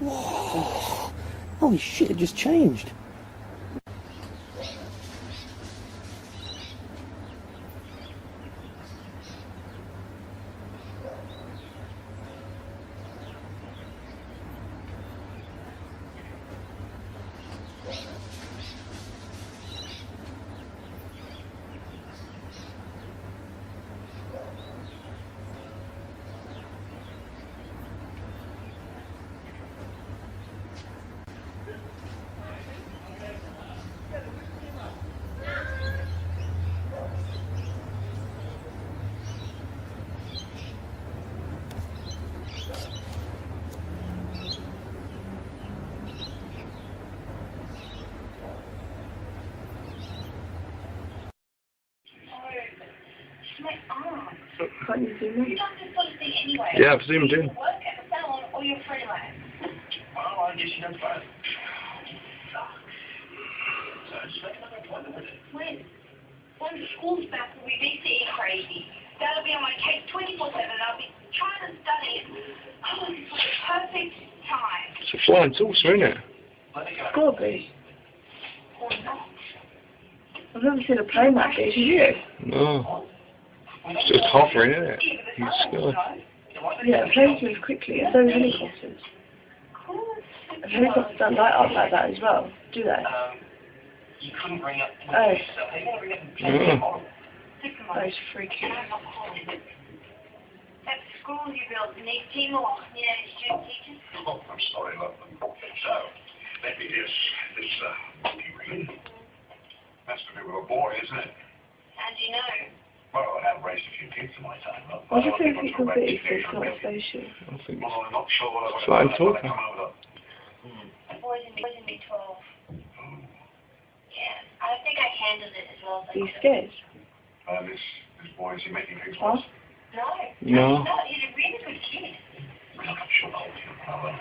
Whoa. Holy shit, it just changed. Can't you zoom in? Yeah, I've zoomed in. Well, I guess you don't vote. So just make another appointment with it. When school's back, we'll be BCE crazy. That'll be on my case 24/7. I'll be trying to study it. Oh, it's like a perfect time. It's a flying saucer, isn't it? It's gotta be. I've never seen a plane like this, have you? No. It's just hovering, isn't it? In the sky. Yeah, planes move quickly, and so do helicopters. And helicopters don't light up like that as well, do they? You couldn't bring up. Oh. How you going to bring up the Yeah. model? That is freaky. That school you built needs teamwork, student teachers. Oh, I'm sorry, love. So, let me guess. This monkey ring. That's to do with a boy, isn't it? How do you know? Well, I have raised a few kids in my time. What do you think it could be if it's not a spaceship? I think Well, I'm not sure what I Flying want saucer. to come over. Boys in B12. Yeah, I think I handled it as well as I Are you could. scared? This boy, is he making things Huh? worse? No. No, he's a really good kid. Look, I'm sure I'll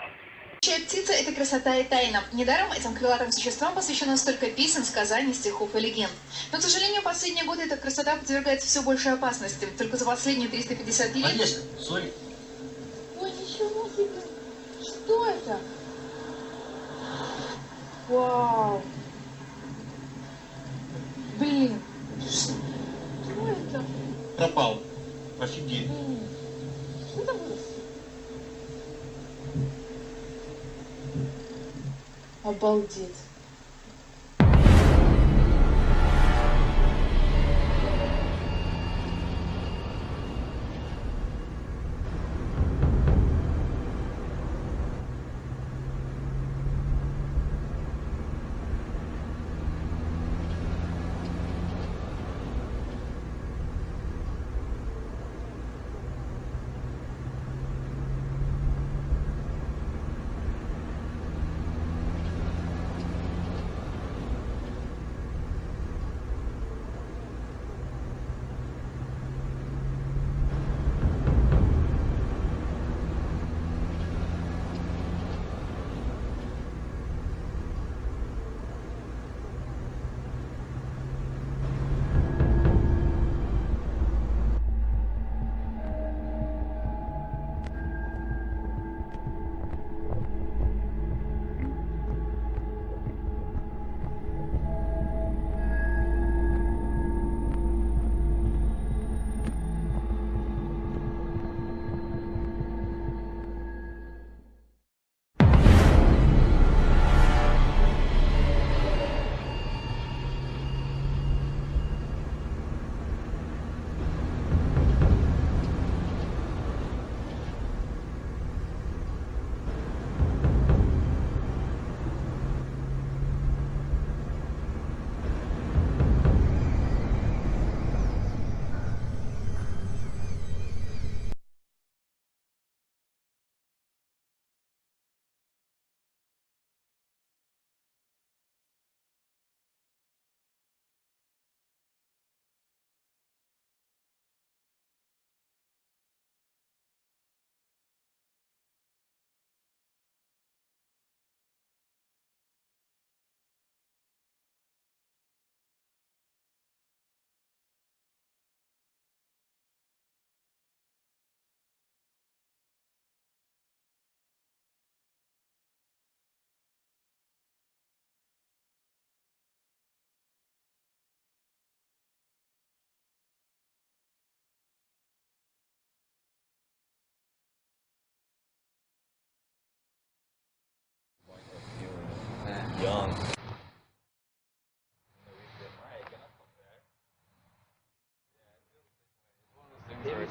Птица – это красота и тайна. Недаром этим крылатым существам посвящено столько песен, сказаний, стихов и легенд. Но, к сожалению, последние годы эта красота подвергается все большей опасности. Только за последние 350 лет... Конечно, сори. Ой, ничего себе! Что это? Вау! Блин! Что это? Пропал. Офигеть. Что это было? Обалдеть.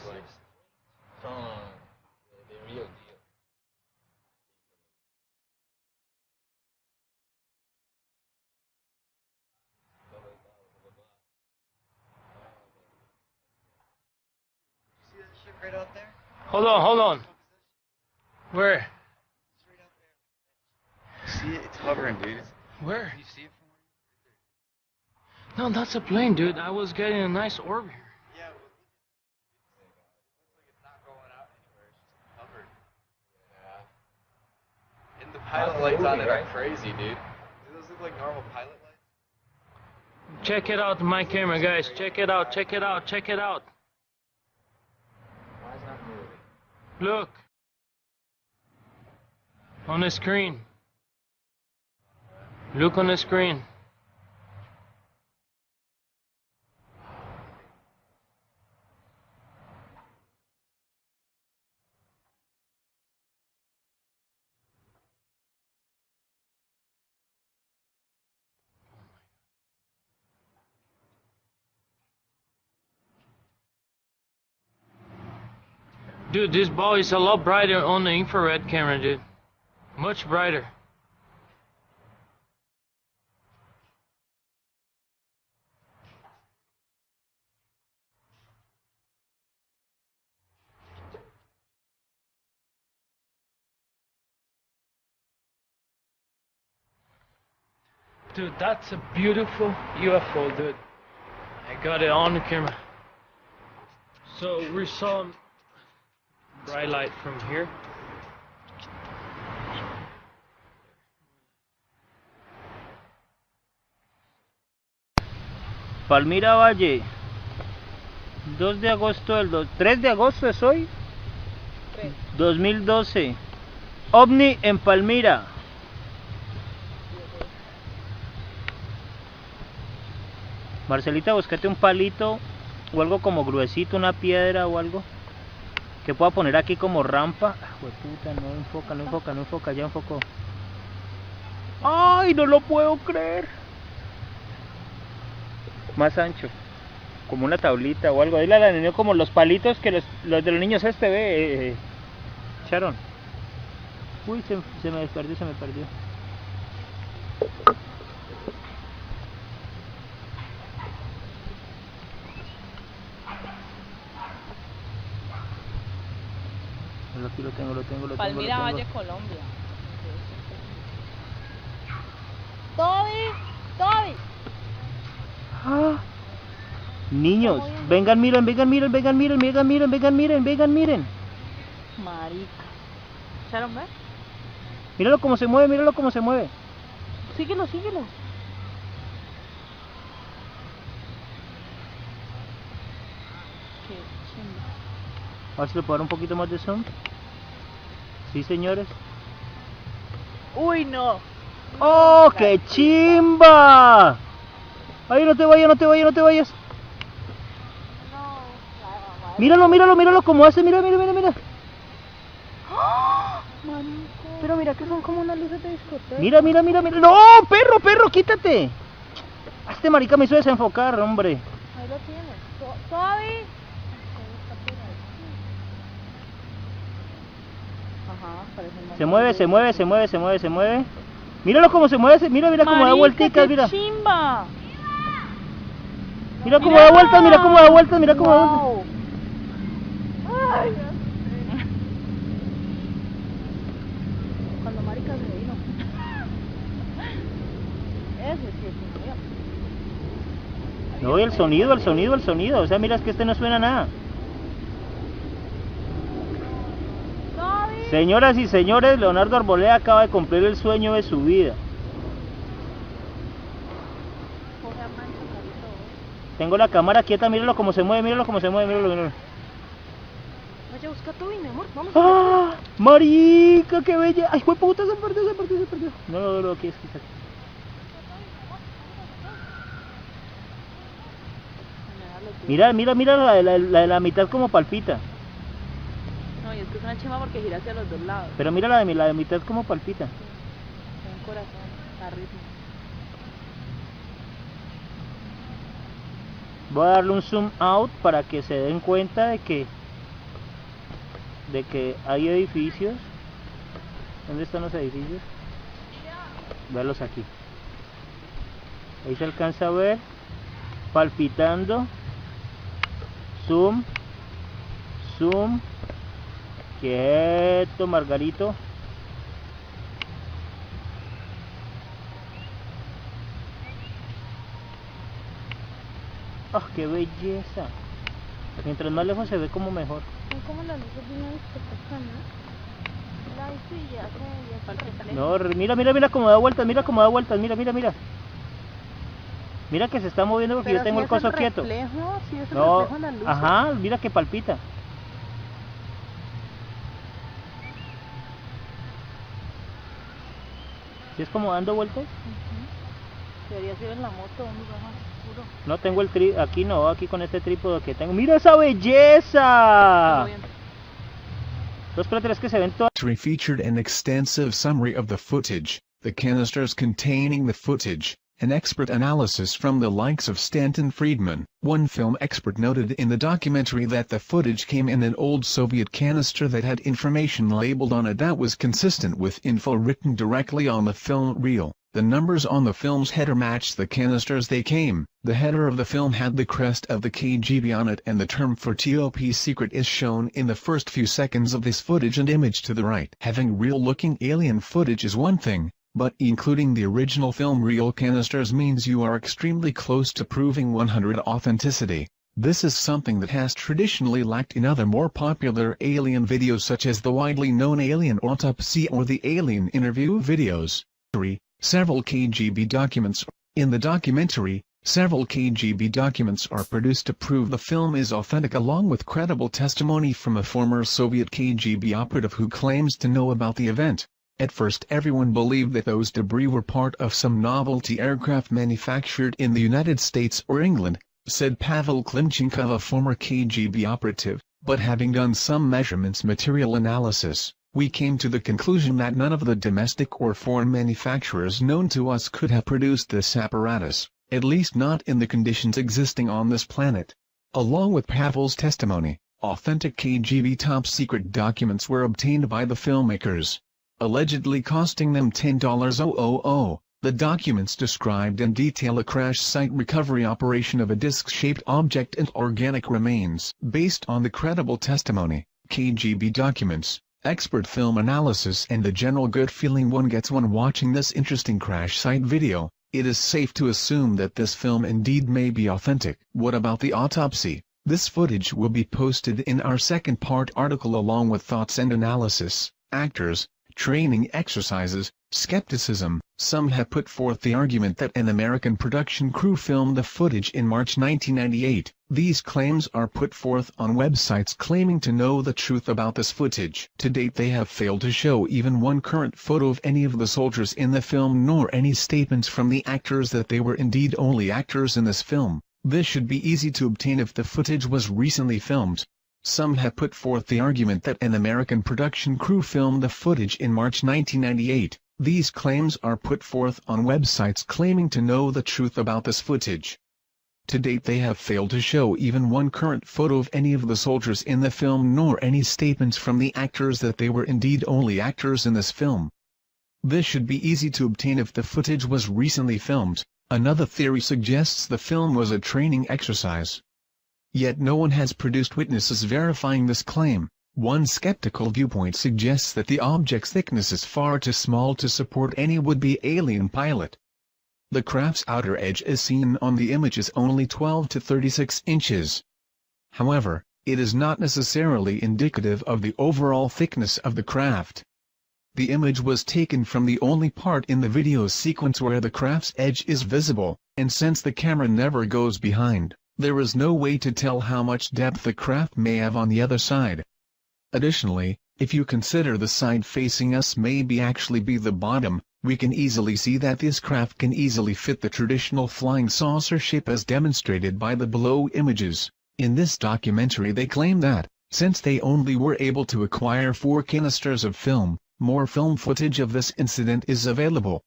like strong, the real deal. See that ship right out there? Hold on. Where? It's right out there. See it? It's hovering, dude. Where? Can you see it from where No, that's a plane, dude. I was getting a nice orb here. Yeah, well, it looks like it's not going out anywhere. It's just covered. Yeah. And the pilot lights on it are crazy, dude. Do those look like normal pilot lights? Check it out, my camera, guys. Check it out. Why is it not moving? Look. On the screen. Look on the screen. Dude, this ball is a lot brighter on the infrared camera, dude. Much brighter. Dude, that's a beautiful UFO, dude. I got it on the camera. So we saw bright light from here. Palmira Valle, 2 de agosto 3 de agosto es hoy, 2012. OVNI en Palmira. Marcelita, búscate un palito o algo como gruesito, una piedra o algo que pueda poner aquí como rampa. Puta, no enfoca, ya enfocó. ¡Ay, no lo puedo creer! Más ancho, como una tablita o algo. Dile a la niña como los palitos que los de los niños ve, Sharon. Uy, se me perdió. Aquí lo tengo. Palmira Valle, Colombia. Toby. Ah, niños, vengan, miren. Marica. ¿Sharon, ves? Míralo cómo se mueve. Síguelo. Qué chimba. A ver si le puedo dar un poquito más de zoom. Sí, señores. Uy, no. ¡Oh, qué chimba! Ay, no te vayas. No. Míralo cómo hace, mira. ¡Ah! Marico. Pero mira que son como unas luces de discoteca. Mira. ¡No, perro, quítate! Este marica me hizo desenfocar, hombre. Ahí lo tienes. Toby. Ajá, parece Se mueve. Míralo cómo se mueve, mira cómo da vuelticas, mira. Chimba. Mira cómo da vueltas, Wow. Ay, ya sé. Cuando marica se vino. Ese sí es un avión. No, y el sonido, o sea, mira, es que este no suena nada. Señoras y señores, Leonardo Arboleda acaba de cumplir el sueño de su vida. Tengo la cámara quieta, míralo cómo se mueve, míralo. Vaya, busca tu mi amor, vamos. ¡Ah! ¡Marica, qué bella! ¡Ay, fue puta, se perdió! No, aquí es. Mira la de la mitad como palpita. No, y es que es una chima porque gira hacia los dos lados. Pero mira la de mitad como palpita. Tiene un corazón, a ritmo. Voy a darle un zoom out para que se den cuenta de que de que hay edificios. ¿Dónde están los edificios? Velos aquí. Ahí se alcanza a ver, palpitando. Zoom, zoom. Quieto, Margarito. ¡Ah, qué belleza! Mientras más lejos se ve como mejor. Son como las luces de una discoteca, ¿no? Ay, sí, ya se No, mira, mira, mira cómo da vueltas, mira cómo da vueltas, mira, mira, mira. Mira que se está moviendo porque yo tengo el coso quieto. Reflejo, sí es el No, reflejo en la luz. ajá, mira que palpita. ¿Sí es como dando vueltas? Debería ser en la moto, un lugar más oscuro. No tengo el aquí no, aquí con este trípode que tengo. ¡Mira esa belleza! Los cráteres que se ven todas. Featured an extensive summary of the footage, the canisters containing the footage, an expert analysis from the likes of Stanton Friedman. One film expert noted in the documentary that the footage came in an old Soviet canister that had information labeled on it that was consistent with info written directly on the film reel. The numbers on the film's header matched the canisters they came. The header of the film had the crest of the KGB on it, and the term for top secret is shown in the first few seconds of this footage and image to the right. Having real-looking alien footage is one thing, but including the original film reel canisters means you are extremely close to proving 100% authenticity. This is something that has traditionally lacked in other more popular alien videos such as the widely known Alien Autopsy or the Alien Interview videos. Several KGB documents. In the documentary, several KGB documents are produced to prove the film is authentic, along with credible testimony from a former Soviet KGB operative who claims to know about the event. At first everyone believed that those debris were part of some novelty aircraft manufactured in the United States or England, said Pavel Klimchenkov, a former KGB operative, but having done some measurements material analysis, we came to the conclusion that none of the domestic or foreign manufacturers known to us could have produced this apparatus, at least not in the conditions existing on this planet. Along with Pavel's testimony, authentic KGB top-secret documents were obtained by the filmmakers, allegedly costing them $10,000. The documents described in detail a crash site recovery operation of a disc-shaped object and organic remains. Based on the credible testimony, KGB documents, expert film analysis and the general good feeling one gets when watching this interesting crash site video, it is safe to assume that this film indeed may be authentic. What about the autopsy? This footage will be posted in our second part article along with thoughts and analysis, actors, training exercises, skepticism. Some have put forth the argument that an American production crew filmed the footage in March 1998. These claims are put forth on websites claiming to know the truth about this footage. To date they have failed to show even one current photo of any of the soldiers in the film, nor any statements from the actors that they were indeed only actors in this film. This should be easy to obtain if the footage was recently filmed. Some have put forth the argument that an American production crew filmed the footage in March 1998. These claims are put forth on websites claiming to know the truth about this footage. To date they have failed to show even one current photo of any of the soldiers in the film, nor any statements from the actors that they were indeed only actors in this film. This should be easy to obtain if the footage was recently filmed. Another theory suggests the film was a training exercise. Yet no one has produced witnesses verifying this claim. One skeptical viewpoint suggests that the object's thickness is far too small to support any would-be alien pilot. The craft's outer edge as seen on the image is only 12 to 36 inches. However, it is not necessarily indicative of the overall thickness of the craft. The image was taken from the only part in the video sequence where the craft's edge is visible, and since the camera never goes behind, there is no way to tell how much depth the craft may have on the other side. Additionally, if you consider the side facing us may actually be the bottom, we can easily see that this craft can easily fit the traditional flying saucer shape as demonstrated by the below images. In this documentary they claim that, since they only were able to acquire 4 canisters of film, more film footage of this incident is available,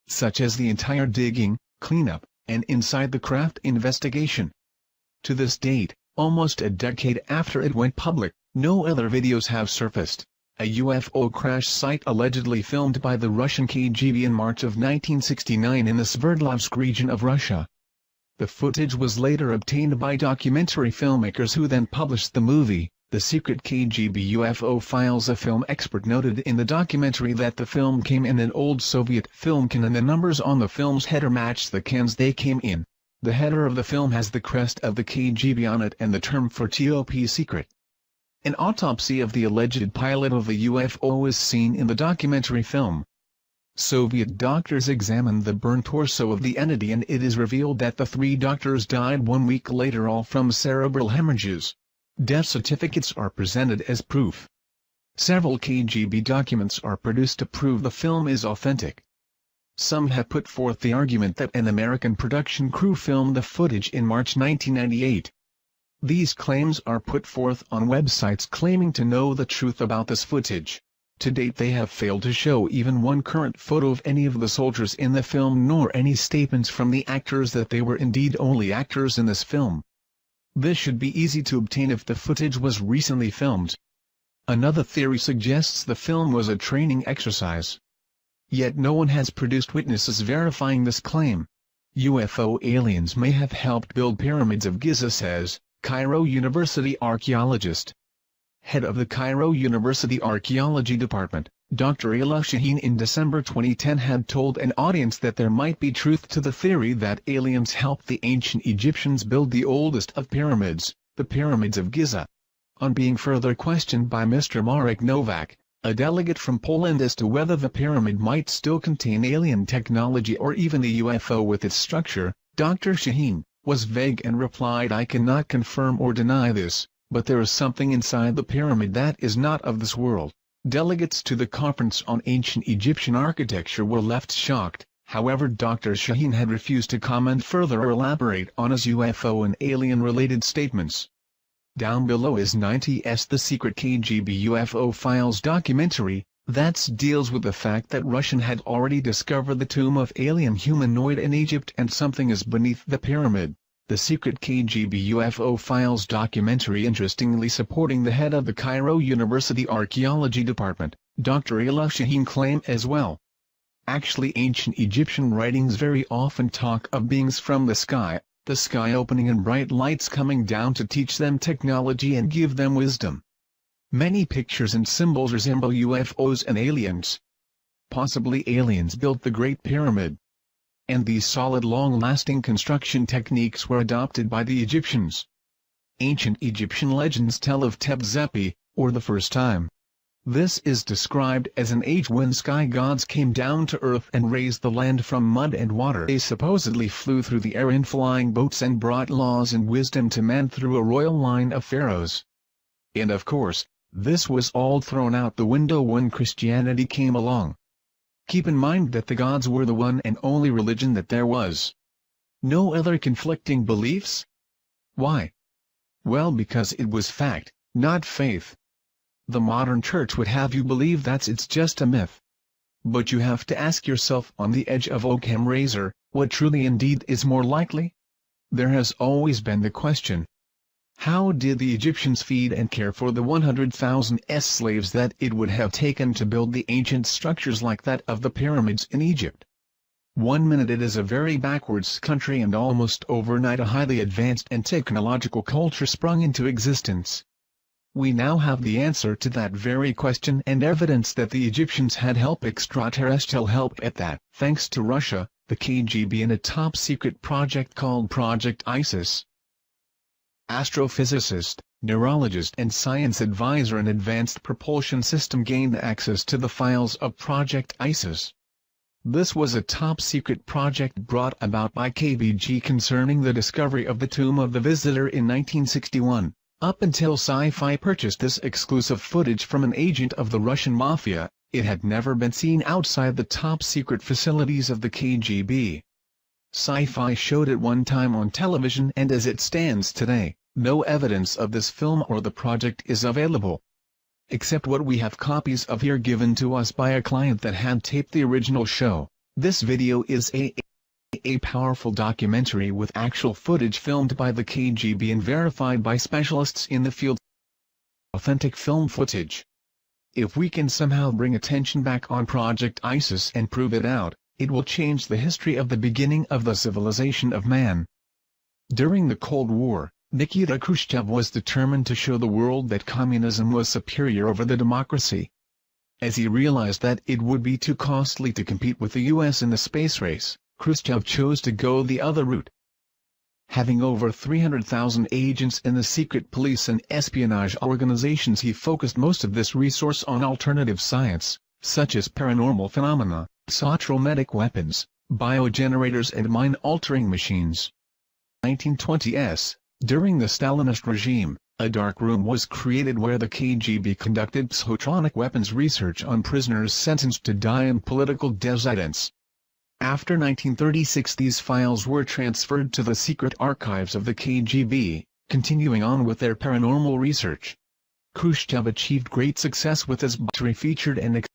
such as the entire digging, cleanup, and inside the craft investigation. To this date, almost a decade after it went public, No other videos have surfaced. A UFO crash site allegedly filmed by the Russian KGB in March of 1969 in the Sverdlovsk region of Russia. The footage was later obtained by documentary filmmakers who then published the movie, The Secret KGB UFO Files. A film expert noted in the documentary that the film came in an old Soviet film can and the numbers on the film's header matched the cans they came in. The header of the film has the crest of the KGB on it and the term for top secret. An autopsy of the alleged pilot of the UFO is seen in the documentary film. Soviet doctors examined the burned torso of the entity and it is revealed that the 3 doctors died 1 week later, all from cerebral hemorrhages. Death certificates are presented as proof. Several KGB documents are produced to prove the film is authentic. Some have put forth the argument that an American production crew filmed the footage in March 1998. These claims are put forth on websites claiming to know the truth about this footage. To date they have failed to show even one current photo of any of the soldiers in the film nor any statements from the actors that they were indeed only actors in this film. This should be easy to obtain if the footage was recently filmed. Another theory suggests the film was a training exercise. Yet no one has produced witnesses verifying this claim. UFO aliens may have helped build pyramids of Giza, says Cairo University archaeologist. Head of the Cairo University Archaeology Department, Dr. Ayla Shaheen, in December 2010 had told an audience that there might be truth to the theory that aliens helped the ancient Egyptians build the oldest of pyramids, the Pyramids of Giza. On being further questioned by Mr. Marek Nowak, a delegate from Poland, as to whether the pyramid might still contain alien technology or even a UFO with its structure, Dr. Shaheen was vague and replied, "I cannot confirm or deny this, but there is something inside the pyramid that is not of this world." Delegates to the conference on ancient Egyptian architecture were left shocked. However, Dr. Shaheen had refused to comment further or elaborate on his UFO and alien-related statements. Down below is 90's The Secret KGB UFO Files documentary, that deals with the fact that Russian had already discovered the tomb of alien humanoid in Egypt and something is beneath the pyramid. The Secret KGB UFO Files documentary interestingly supporting the head of the Cairo University Archaeology Department, Dr. Ayla Shaheen, claim as well. Actually, ancient Egyptian writings very often talk of beings from the sky opening and bright lights coming down to teach them technology and give them wisdom. Many pictures and symbols resemble UFOs and aliens. Possibly aliens built the Great Pyramid. And these solid long-lasting construction techniques were adopted by the Egyptians. Ancient Egyptian legends tell of Tep-Zepi, or the first time. This is described as an age when sky gods came down to earth and raised the land from mud and water. They supposedly flew through the air in flying boats and brought laws and wisdom to man through a royal line of pharaohs. And of course, this was all thrown out the window when Christianity came along. Keep in mind that the gods were the one and only religion that there was. No other conflicting beliefs? Why? Well, because it was fact, not faith. The modern church would have you believe it's just a myth. But you have to ask yourself, on the edge of Occam razor, what truly indeed is more likely? There has always been the question. How did the Egyptians feed and care for the 100,000 slaves that it would have taken to build the ancient structures like that of the pyramids in Egypt? 1 minute it is a very backwards country and almost overnight a highly advanced and technological culture sprung into existence. We now have the answer to that very question and evidence that the Egyptians had help, extraterrestrial help at that, thanks to Russia, the KGB, and a top-secret project called Project ISIS. Astrophysicist, neurologist and science advisor in Advanced Propulsion System gained access to the files of Project ISIS. This was a top-secret project brought about by KGB concerning the discovery of the tomb of the visitor in 1961. Up until Sci-Fi purchased this exclusive footage from an agent of the Russian Mafia, it had never been seen outside the top-secret facilities of the KGB. Sci-Fi showed it one time on television, and as it stands today, no evidence of this film or the project is available. Except what we have copies of here given to us by a client that had taped the original show. This video is a powerful documentary with actual footage filmed by the KGB and verified by specialists in the field. authentic film footage. If we can somehow bring attention back on Project ISIS and prove it out, it will change the history of the beginning of the civilization of man. During the Cold War, Nikita Khrushchev was determined to show the world that communism was superior over the democracy. As he realized that it would be too costly to compete with the US in the space race, Khrushchev chose to go the other route. Having over 300,000 agents in the secret police and espionage organizations, he focused most of this resource on alternative science, such as paranormal phenomena, sotrometic weapons, biogenerators and mind-altering machines. 1920s, during the Stalinist regime, a dark room was created where the KGB conducted psychotronic weapons research on prisoners sentenced to die in political dissidence. After 1936, these files were transferred to the secret archives of the KGB, continuing on with their paranormal research. Khrushchev achieved great success with his battery featured and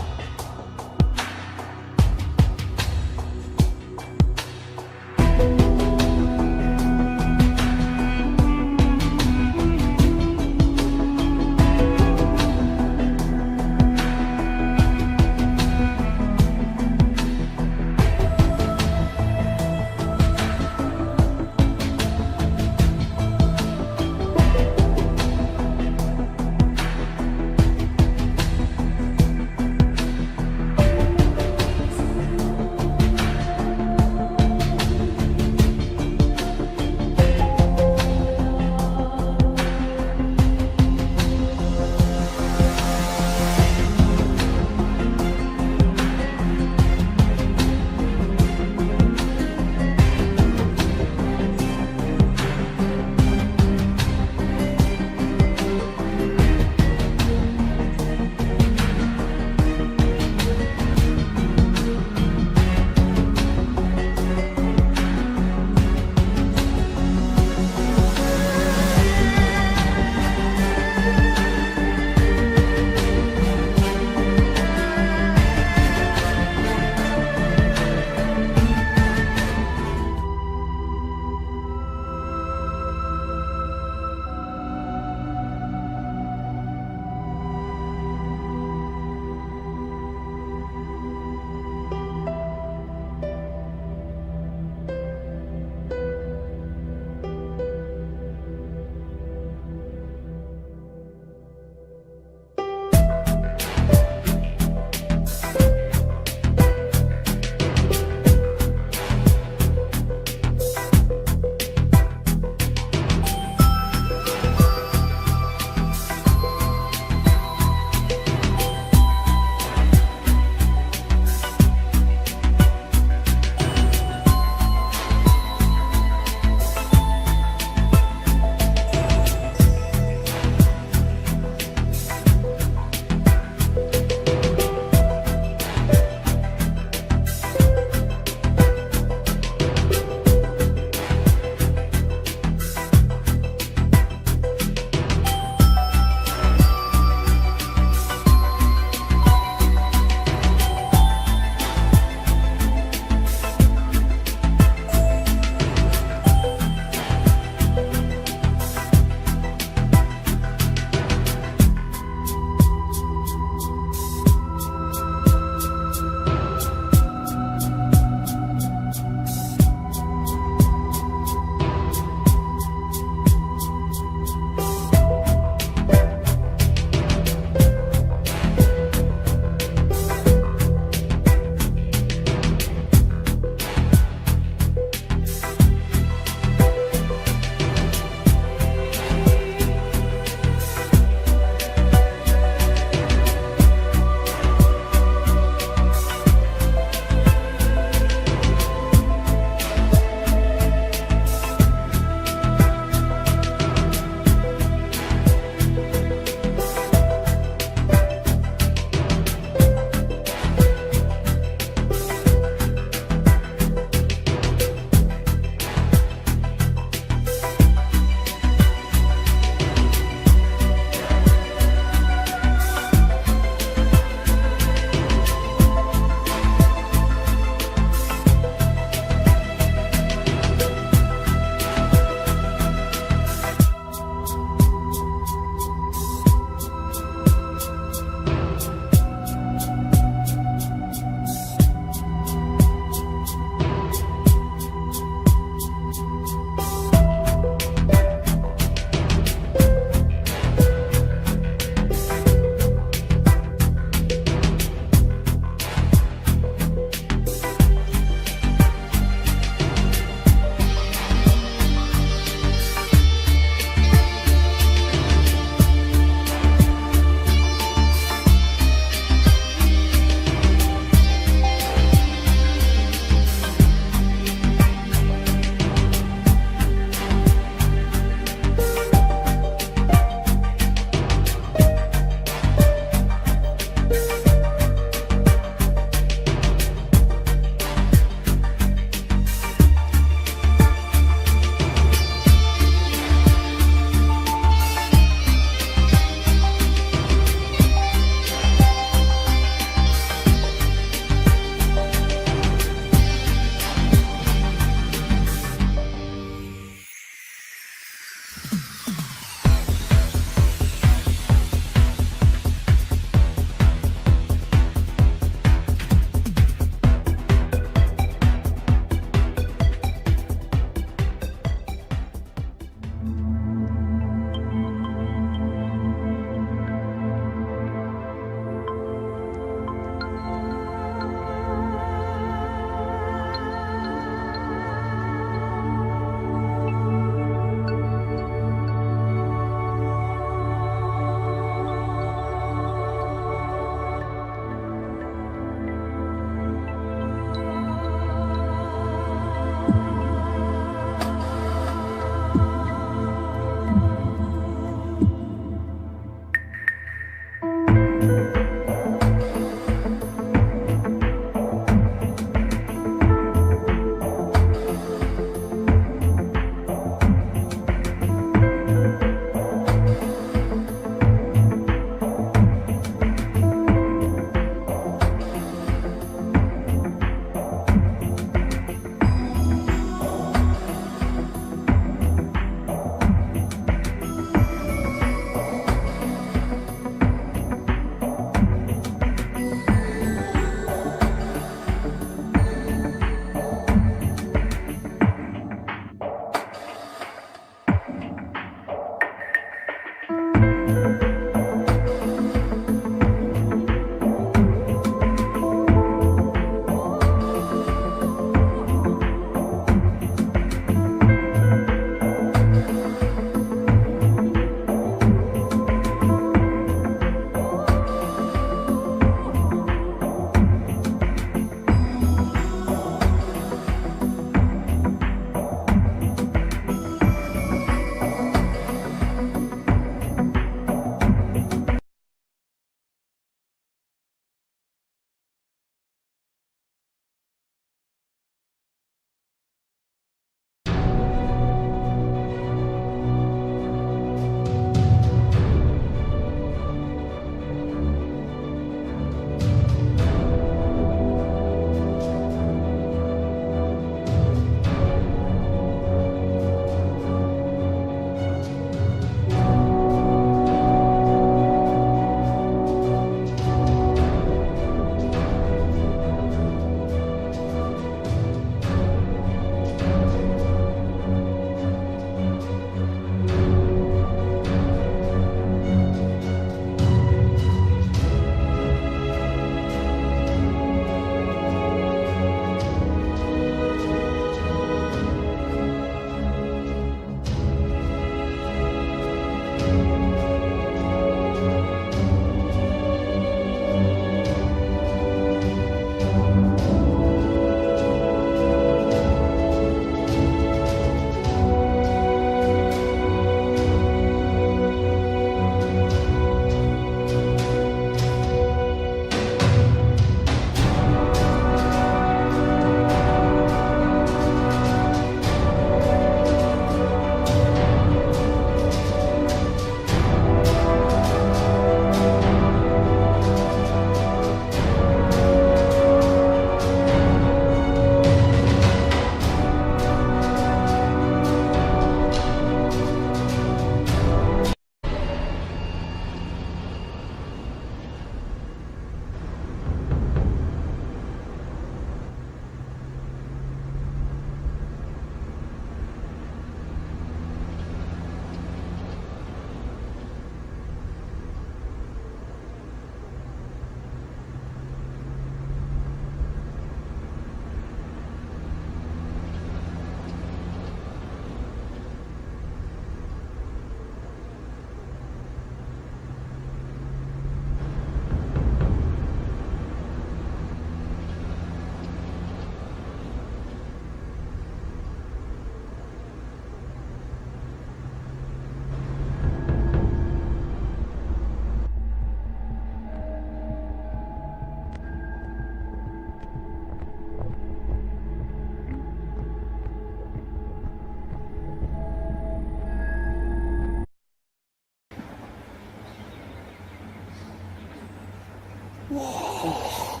Whoa.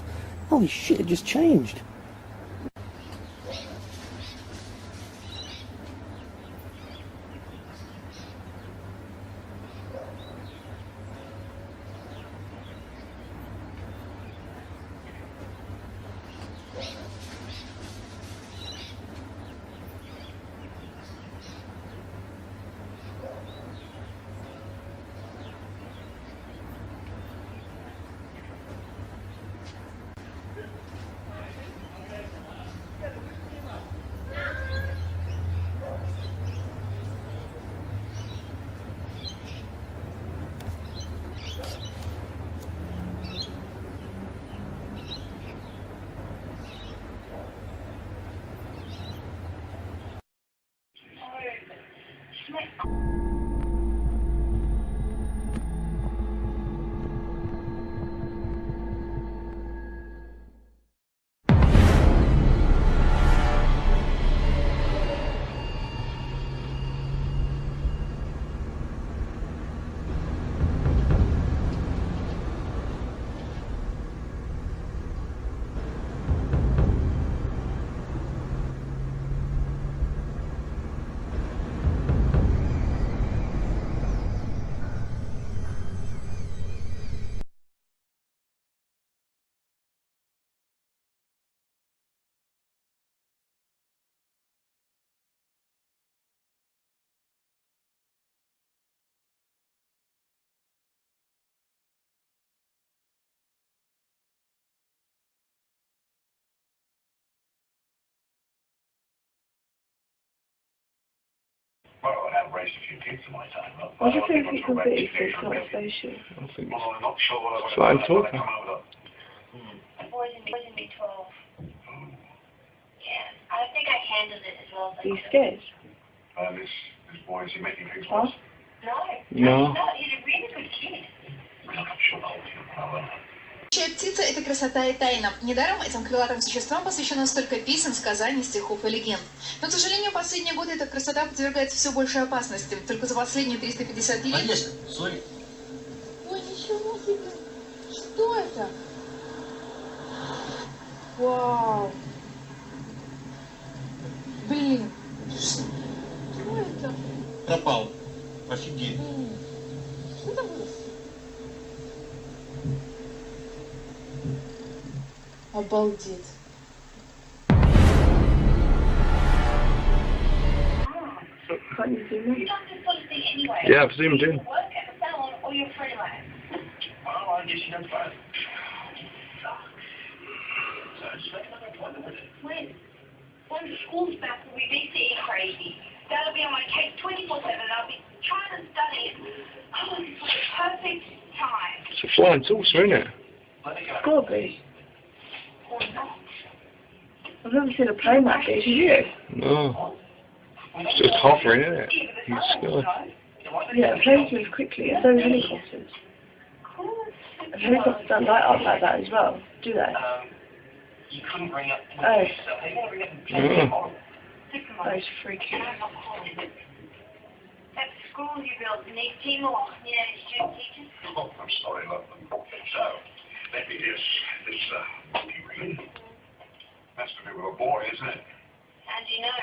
Holy shit, it just changed. Well, I have raised a few kids in my time. I just think it's a bit, it's not a spaceship. I think Well, I'm not sure what it's flying talking. Boys in B12. Yeah, I think I handled it as well as I Are you could. scared? This boy, is he making things Huh? worse? No. No, he's a really good kid. I'm sure I'll hold him. Птица — это красота и тайна. Недаром этим крылатым существам посвящено столько писем, сказаний, стихов и легенд. Но, к сожалению, последние годы эта красота подвергается все большей опасности. Только за последние 350 лет... Ой, ничего себе. Что это? Вау. Блин. Что это? Пропал. Офигеть. Что это было? Обалдеть. Can't you zoom in? You don't this sort of thing anyway. Yeah, I've zoomed in. You work at the salon or you're freelance. Well, I guess you don't find it. So just make another appointment with him. When school's back, we'll be BCE crazy. That'll be on my case 24/7. I'll be trying to study it. Oh, it's like the perfect time. It's a flying saucer, isn't it? It's gotta be. Or not. I've never seen a plane like this, you? No. It's just hovering, isn't it? He's still. Yeah, planes move quickly, and so do helicopters. And helicopters don't light up like that as well, do they? You couldn't bring up... Oh. How you going to bring up... Those freaky. That school you built needs Timor, student teachers. Oh, I'm sorry, love. So, let me guess. This, reading. Has to do with a boy, isn't it? How'd you know?